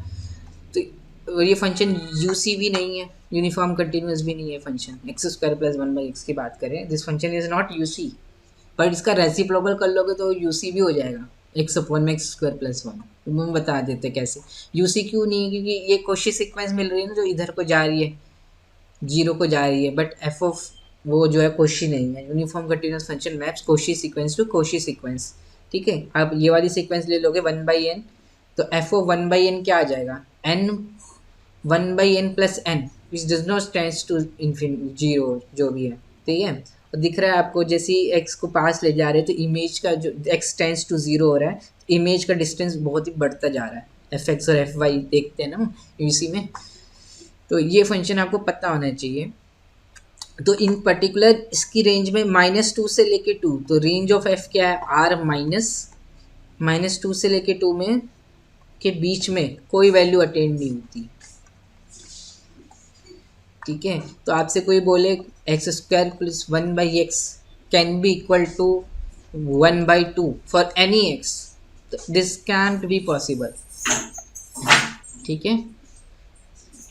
तो ये फंक्शन यूसी भी नहीं है, यूनिफॉर्म कंटिन्यूस भी नहीं है function, x square plus one by x की बात करें, this function is not UC, पर इसका रेसिप्रोकल कर लोगे तो यूसी भी हो जाएगा, एक्स अपॉन में एक्स स्क्वायर प्लस वन। हम बता देते कैसे, यूसी क्यों नहीं है, क्योंकि ये कोशी सीक्वेंस मिल रही है ना जो इधर को जा रही है, जीरो को जा रही है, बट एफ ऑफ वो जो है कोशी नहीं है, uniform continuous function maps Cauchy sequence to Cauchy sequence. ठीक है, आप ये वाली सीक्वेंस ले लोगे वन बाई एन, तो f o one by n क्या आ जाएगा, n one by n plus n which does not tends to infinity zero जो भी है। ठीक है, और दिख रहा है आपको जैसे ही एक्स को पास ले जा रहे हैं तो इमेज का जो एक्स टेंड्स टू जीरो हो रहा है, इमेज का डिस्टेंस बहुत ही बढ़ता जा रहा है, एफ एक्स और एफ वाई देखते हैं ना यूसी में, तो ये फंक्शन आपको पता होना चाहिए। तो इन पर्टिकुलर इसकी रेंज में माइनस टू से लेके टू, तो रेंज ऑफ एफ क्या है, आर माइनस माइनस टू से लेके टू में के बीच में कोई वैल्यू अटेंड नहीं होती। ठीक है, तो आपसे कोई बोले x square plus one by x can be equal to one by two for any x, तो दिस कैंट बी पॉसिबल। ठीक है,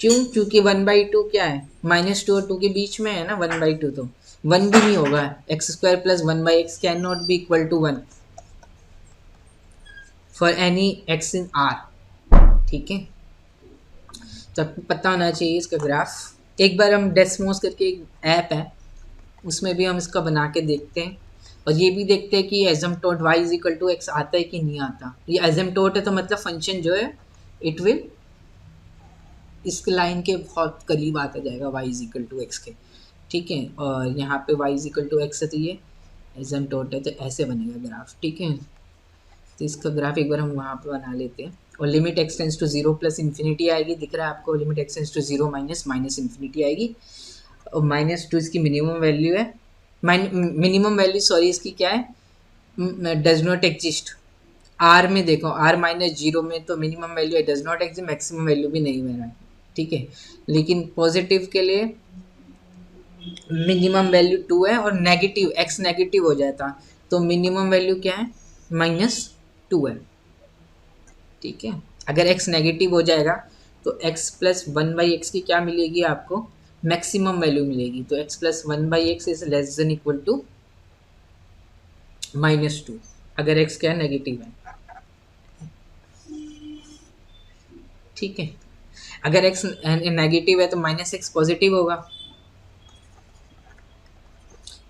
क्यों, क्योंकि वन बाई टू क्या है, माइनस टू और टू के बीच में है ना, वन बाई टू तो वन भी नहीं होगा, x square plus one by x cannot be equal to one for any x in R. ठीक है, तो आपको पता होना चाहिए इसका ग्राफ। एक बार हम डेस्मोस करके एक ऐप है, उसमें भी हम इसका बना के देखते हैं, और ये भी देखते हैं कि asymptote y is equal to x आता है कि नहीं आता। ये एजम्प्टोट है तो मतलब फंक्शन जो है इट विल इस लाइन के बहुत करीब आता जाएगा y is equal to x के। ठीक है, और यहाँ पे y is equal to x है तो ये एजम्प्टोट है, तो ऐसे बनेगा ग्राफ। ठीक है, तो इसका ग्राफ एक बार हम वहाँ पे बना लेते हैं, और limit x tends to zero plus infinity आएगी, दिख रहा है आपको, limit x tends to zero minus minus infinity आएगी, और माइनस टू इसकी मिनिमम वैल्यू है, मिनिमम वैल्यू सॉरी इसकी क्या है, डज नॉट एग्जिस्ट। आर में देखो, आर माइनस जीरो में तो मिनिमम वैल्यू है, does not exist, maximum value भी नहीं मिल रहा है। ठीक है, लेकिन पॉजिटिव के लिए मिनिमम वैल्यू टू है, और नेगेटिव एक्स नेगेटिव हो जाता तो मिनिमम वैल्यू क्या है, माइनस टू है। ठीक है, अगर x नेगेटिव हो जाएगा तो x plus one by x की क्या मिलेगी आपको, मैक्सिमम वैल्यू मिलेगी, तो x plus one by x is less than equal to minus two. अगर एक्स क्या नेगेटिव है, ठीक है। अगर एक्स नेगेटिव है तो माइनस एक्स पॉजिटिव होगा।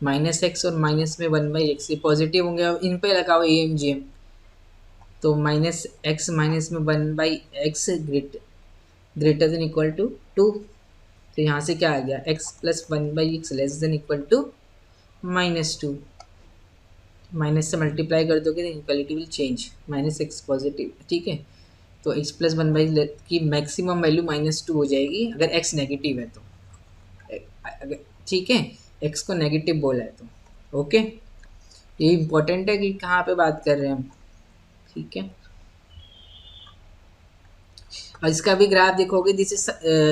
माइनस एक्स और माइनस में वन बाई एक्स ये पॉजिटिव होंगे। अब इन पे लगाओ ए एम जी एम, तो माइनस एक्स माइनस में one by x greater than equal to two. तो यहाँ से क्या आ गया, x plus one by x less than equal to -2। Minus से मल्टीप्लाई कर दोगे तो inequality will change, minus x positive, ठीक है। तो एक्स प्लस वन बाई की मैक्सिमम वैल्यू -2 हो जाएगी अगर एक्स नेगेटिव है तो, अगर, ठीक है, एक्स को नेगेटिव बोला है तो। ओके, ये इंपॉर्टेंट है कि कहाँ पे बात कर रहे हैं हम, ठीक है। और इसका भी ग्राफ देखोगे, दिस इज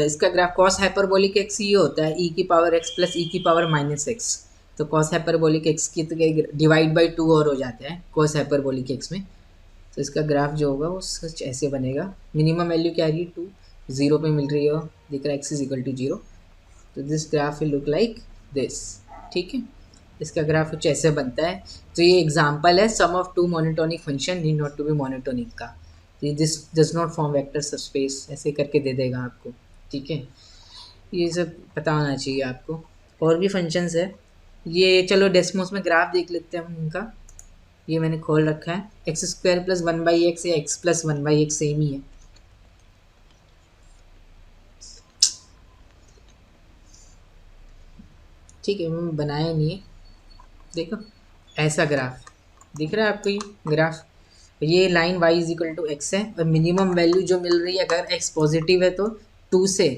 इसका ग्राफ कॉस हाइपरबोलिक एक्स ये होता है, ई की पावर एक्स प्लस ई की पावर माइनस एक्स। तो कॉस हाइपरबोलिक एक्स की तो डिवाइड बाई 2 और हो जाता है कॉस हाइपरबोलिक एक्स में। तो इसका ग्राफ जो होगा वो कुछ ऐसे बनेगा। मिनिमम वैल्यू क्या आ रही है, 2 0 पे मिल रही है, दिख रहा है एक्स इज इक्वल टू 0। तो this graph will look like this, ठीक है। इसका ग्राफ कुछ ऐसे बनता है। तो ये एग्जांपल है, sum of two monotonic function need not to be monotonic का। तो this does not form vector subspace, ऐसे करके दे देगा आपको, ठीक है। ये सब पता होना चाहिए आपको। और भी फंक्शंस है ये, चलो डेस्मोस में ग्राफ देख लेते हैं हम इनका। ये मैंने खोल रखा है, x square plus one by x या x plus one by x same ही है, ठीक है। मैंने बनाया नहीं है, देखो ऐसा ग्राफ दिख रहा है आपको, ये ग्राफ, ये line y is equal to x है और मिनिमम वैल्यू जो मिल रही है, अगर x पॉजिटिव है तो 2 से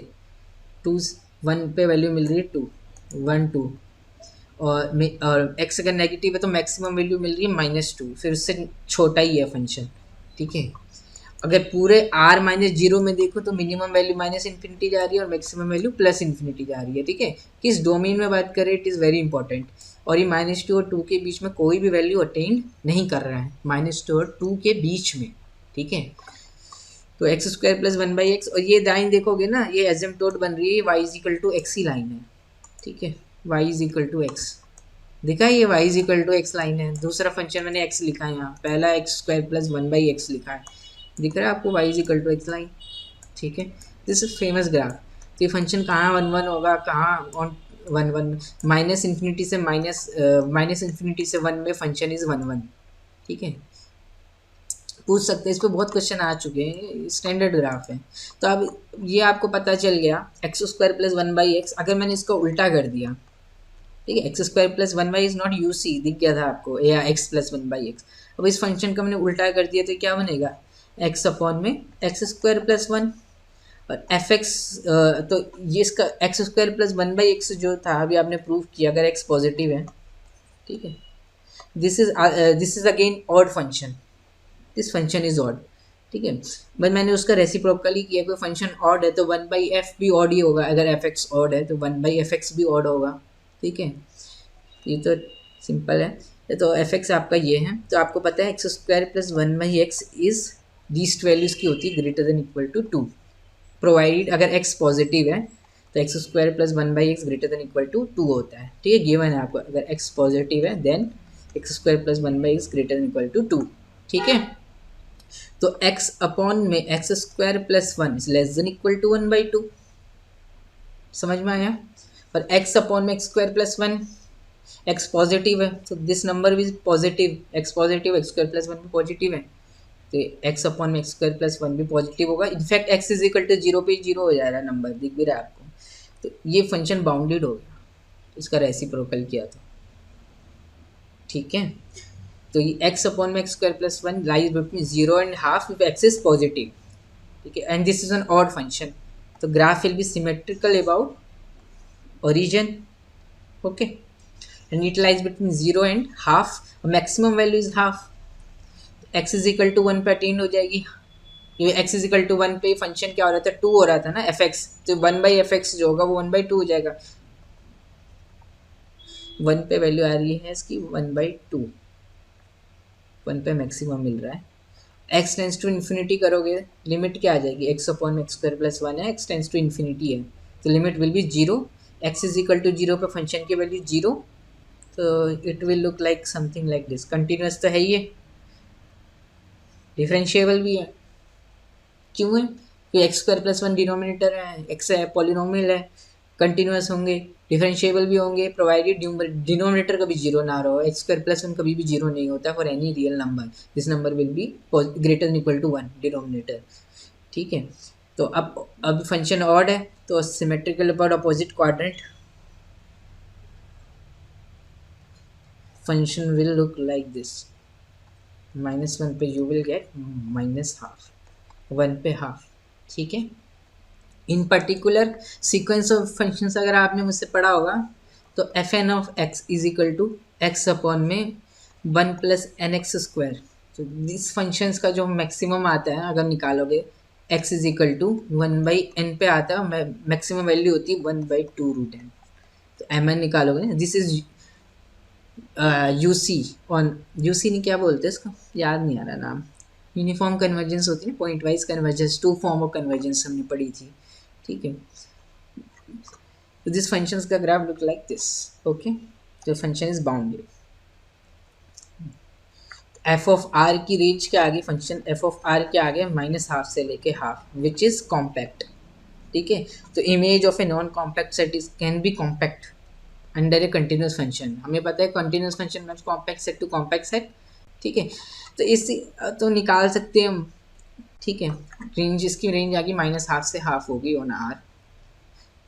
2 1 पे वैल्यू मिल रही है 2 1 2, और x अगर नेगेटिव है तो मैक्सिमम वैल्यू मिल रही है -2, फिर उससे छोटा ही है फंक्शन, ठीक है। अगर पूरे r -0 में देखो तो मिनिमम वैल्यू माइनस इन्फिनिटी जा रही है और मैक्सिमम वैल्यू प्लस इन्फिनिटी जा रही है, ठीक है। किस डोमेन में बात करें, इट इज़ वेरी इंपॉर्टेंट। और ये -2 और 2 के बीच में कोई भी वैल्यू अटेंड नहीं कर रहा है, -2 और 2 के बीच में, ठीक है। तो x square plus one by x, और ये लाइन देखोगे ना, ये एसिम्पटोट बन रही है, y is equal to x ही लाइन है, ठीक है। Y is equal to x दिखा, ये y is equal to x line है। दूसरा फंक्शन मैंने एक्स लिखा है यहाँ, पहला x square plus one by x लिखा है, दिख रहा है आपको, y is equal to x line, ठीक है। This is famous graph. तो ये फंक्शन कहाँ 1 1 होगा, कहाँ ऑन 1 1, माइनस इन्फिनिटी से माइनस इन्फिनिटी से 1 में फंक्शन इज 1 1, ठीक है। पूछ सकते हैं, इस पर बहुत क्वेश्चन आ चुके हैं, स्टैंडर्ड ग्राफ है। तो अब ये आपको पता चल गया, x square plus one by x, अगर मैंने इसको उल्टा कर दिया, ठीक है, x square plus one by is not you see, दिख गया था आपको, या x plus one by x. अब इस फंक्शन का मैंने उल्टा कर दिया तो क्या बनेगा, एक्स अपॉन में एक्स स्क्वायर प्लस वन, और एफ एक्स, तो ये इसका x square plus one by x जो था अभी आपने प्रूव किया, अगर एक्स पॉजिटिव है, ठीक है। This is again odd function, this function is odd, ठीक है। बट मैंने उसका रेसिप्रोकली किया, कोई फंक्शन ऑड है तो वन बाई एफ भी ऑड ही होगा, अगर एफ एक्स ऑड है तो वन बाई एफ एक्स भी ऑड होगा, ठीक है। ये तो सिंपल है। तो एफ एक्स आपका ये है, तो आपको पता है x square plus one by x is least values की होती है greater than equal to 2, provided अगर एक्स पॉजिटिव है तो x square plus one by x greater than equal to 2 होता है, ठीक है। गिवन है आपको, अगर एक्स पॉजिटिव है then x square plus one by x greater than equal to 2, ठीक है। तो x अपॉन में x square plus one is less than equal to 1/2, समझ में आया। और x अपॉन में x square plus one, x positive है तो दिस नंबर भी positive, x positive, x square plus one भी पॉजिटिव है, तो एक्स अपॉन में एक्स स्क्वायर प्लस वन भी पॉजिटिव होगा। In fact x is equal to 0 पे 0 हो जा रहा है, नंबर दिख भी रहा है आपको। तो ये फंक्शन बाउंडेड हो गया, इसका रेसिप्रोकल किया था, ठीक है। तो ये एक्स अपॉन में x square plus one lies between 0 and half if x is positive, ठीक है, and this is an odd function. तो graph will be symmetrical about origin, okay, and it lies between 0 and half, maximum value is half, x is equal to 1 पे अटेंड हो जाएगी। ये x is equal to 1 पे फंक्शन क्या हो रहा था, 2 हो रहा था ना fx, तो 1/fx जो होगा वो 1/2 हो जाएगा। 1 पे वैल्यू आ रही है इसकी 1/2, 1 पे मैक्सिमम मिल रहा है। x टेंस टू इन्फिनिटी करोगे, लिमिट क्या आ जाएगी, x upon x square plus one है, x टेंस टू इन्फिनिटी है, तो limit will be 0, x is equal to 0 पे फंक्शन की वैल्यू 0, तो it will look like something like this. Continuous तो है ये, डिफरेंशिएबल भी है। क्यों है? कि x square plus one denominator है, एक्स है, पॉलिनोमियल है, कंटिन्यूस होंगे, डिफरेंशिएबल भी होंगे, प्रोवाइडेड डिनोमिनेटर कभी जीरो ना रहो। एक्स स्क्वायर प्लस वन कभी भी जीरो नहीं होता for any real number, this number will be greater than equal to one denominator. ठीक है, तो अब फंक्शन ऑड है तो symmetrical about opposite quadrant function will look like this. Minus one पे you will get minus half, one पे हाफ। ठीक है, in particular sequence of functions अगर आपने मुझसे पढ़ा होगा तो f n of x is equal to x upon में one plus n x square. तो दिस फंक्शंस का जो मैक्सिमम आता है अगर निकालोगे x is equal to one by n पे आता है, मैक्सिमम वैल्यू होती है one by two root n. तो एम एन निकालोगे ना, this is you see on, you see नहीं क्या बोलते हैं इसको, याद नहीं आ रहा नाम। यूनिफॉर्म कन्वर्जेंस होती है ना, pointwise convergence, two form of convergence हमने पढ़ी थी। ठीक है, तो दिस फंक्शंस का graph look like this. Okay, तो function is bounded. F of R की रेंज के आगे, फंक्शन एफ ऑफ आर के आगे माइनस हाफ से लेके हाफ, विच इज कॉम्पैक्ट। ठीक है, तो image of a non compact set is can be compact under a continuous function. हमें पता है कंटिन्यूस फंक्शन में compact set to compact set. ठीक है, तो इस तो निकाल सकते हैं हम। ठीक है, रेंज, इसकी रेंज आगे माइनस हाफ से हाफ होगी ऑन आर।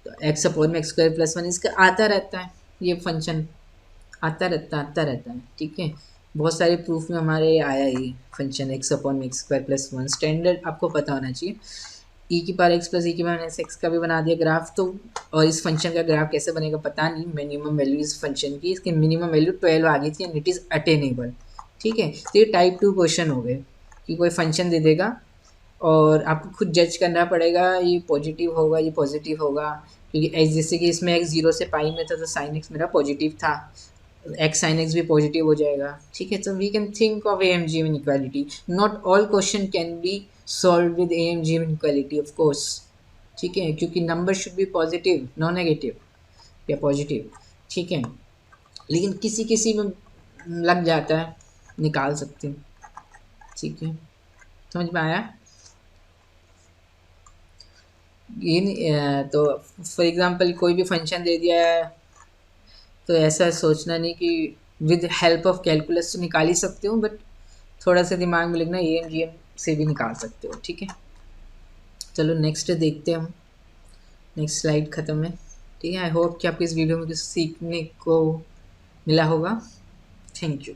तो एक्स अपॉन में एक्स स्क्वायर प्लस वन, इसका आता रहता है ये फंक्शन, आता रहता है। ठीक है, बहुत सारे प्रूफ में हमारे आया ये फंक्शन एक्स अपॉन में x square plus one, standard आपको पता होना चाहिए। ई की पावर एक्स प्लस ई की पावर माइनस एक्स का भी बना दिया ग्राफ। तो और इस फंक्शन का ग्राफ कैसे बनेगा पता नहीं, मिनिमम वैल्यू इस फंक्शन की, इसकी मिनिमम वैल्यू 12 आ गई थी एंड इट इज़ अटेनेबल। ठीक है, तो ये टाइप 2 क्वेश्चन हो गए कि कोई फंक्शन दे देगा और आपको खुद जज करना पड़ेगा ये पॉजिटिव होगा ये पॉजिटिव होगा, क्योंकि जैसे कि इसमें एक्स जीरो से पाई में था तो साइन एक्स मेरा पॉजिटिव था, एक्स साइन एक्स भी पॉजिटिव हो जाएगा। ठीक है, तो we can think of A M G inequality, not all question can be solve with A M G inequality of course. ठीक है, क्योंकि number should be positive, non negative या पॉजिटिव। ठीक है, लेकिन किसी किसी में लग जाता है, निकाल सकते हैं। ठीक है, समझ में आया? तो फॉर एग्जांपल कोई भी फंक्शन दे दिया है तो ऐसा सोचना नहीं कि विद हेल्प ऑफ कैलकुलस तो निकाल ही सकते हो, बट थोड़ा सा दिमाग में लिखना, ए एम जी एम से भी निकाल सकते हो। ठीक है, चलो नेक्स्ट देखते हैं हम। नेक्स्ट स्लाइड ख़त्म है। ठीक है, आई होप कि आपको इस वीडियो में कुछ सीखने को मिला होगा। Thank you.